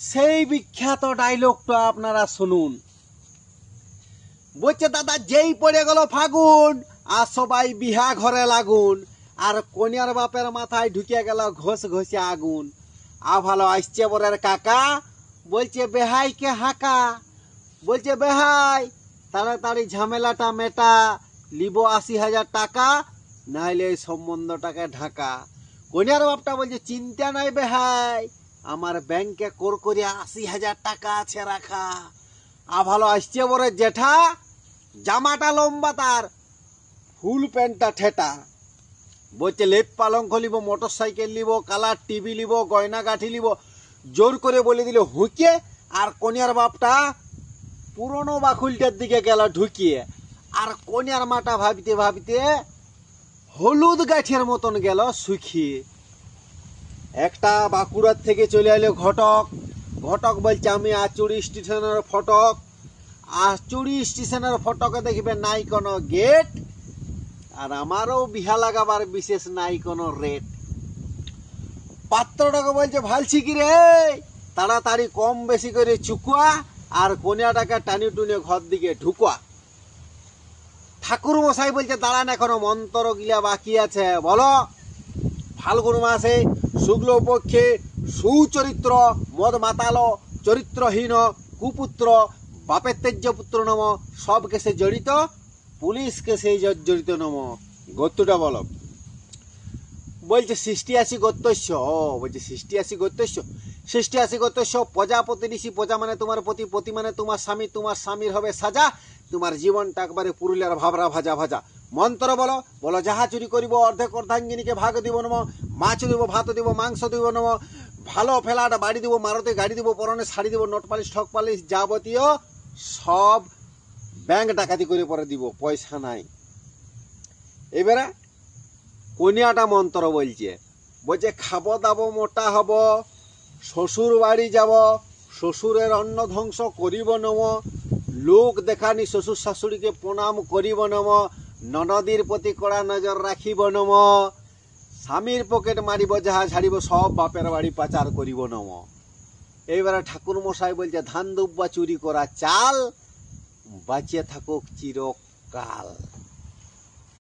সেই বিখ্যাত ডায়লগটা আপনারা শুনুন। বলছে দাদা যেই পড়ে গেল ফাগুন আর সবাই বিহা ঘরে লাগুন, আর কনিয়ার বাপের মাথায় ঢুকে গেল ঘষে ঘষে আগুন। ভালো আসছে বরের কাকা, বলছে বেহাইকে হাঁকা। বলছে বেহাই তাড়াতাড়ি ঝামেলাটা মেটা, লিব 80,000 টাকা, নাইলে এই সম্বন্ধটাকে ঢাকা। কনিয়ার বাপটা বলছে চিন্তা নাই বেহাই, আমার ব্যাংকে করে 80,000 টাকা আছে রাখা। ভালো আসছে বরের জেঠা, জামাটা লম্বা তার, ফুল প্যান্টটা ঠেটা। বলছে লেপ পালঙ্ক লিব, মোটর সাইকেল লিব, কালার টিভি লিব, গয়না গাঠি লিব। জোর করে বলে দিল হুঁকিয়ে, আর কনিয়ার বাপটা পুরনো বাকুলটার দিকে গেল ঢুকিয়ে। আর কনিয়ার মাটা ভাবিতে ভাবিতে হলুদ গাছের মতন গেল শুকিয়ে। একটা বাঁকুড়ার থেকে চলে এলো ঘটক। ঘটক বলছে আমি আচুরি স্টেশনের ফটক। আচুরি স্টেশনের ফটকে দেখবে নাই কোনো গেট, আর আমারও বিহা লাগাবার বিশেষ নাই কোনো রেট। পাত্রটাকে বলছে ভালছি কি রে, তাড়াতাড়ি কম বেশি করে চুকুয়া, আর কনিয়াটাকে টানি টুনে ঘর দিকে ঢুকুয়া। ঠাকুর মশাই বলছে দাঁড়ান এখনো মন্ত্র গিলা বাকি আছে, বলো। ফাল্গুন মাসে শুক্ল পক্ষে সুচরিত্র মদ মাতালো চরিত্রহীন কুপুত্র বাপের তেজ্য পুত্র নম, সব কেসে জড়িত পুলিশ কেসে জড়িত নম। গত্যটা বলো। বলছে 86 গত্যস্য। বলছে 86 গত্যস্য। 86 গত্যস্য প্রজাপতি ঋষি। প্রজা মানে তোমার পতি, পতি মানে তোমার স্বামী, তোমার স্বামীর হবে সাজা, তোমার জীবনটা একবারে পুরুলিয়ার ভাবরা ভাজা ভাজা। মন্ত্র বলো। বলো যাহা চুরি করিব অর্ধেক অর্ধাঙ্গিনীকে ভাগ দিব নম, মাছ দিব, ভাত দিব, মাংস দিব নম, ভালো ফেলাটা বাড়ি দিব, মারুতি গাড়ি দিব, পরনে শাড়ি দিব, নোট পালিশ ঠক পালিশ যাবতীয় সব ব্যাংক ডাকাতি করে পরে দিব, পয়সা নাই। এবারে কনিয়াটা মন্ত্র বলছে। বলছে খাবো দাবো মোটা হব, শ্বশুর বাড়ি যাব, শ্বশুরের অন্ন ধ্বংস করিব নম, লোক দেখানি শ্বশুর শাশুড়িকে প্রণাম করিব নম, ননদীর প্রতি কড়া নজর রাখিব নম, স্বামীর পকেট মারিব যাহা ঝাড়িব, সব বাপের বাড়ি পাচার করিব নম। এইবারে ঠাকুর মশাই বলছে ধান দুব্বা চুরি করা চাল, বাঁচিয়ে থাকুক চিরকাল।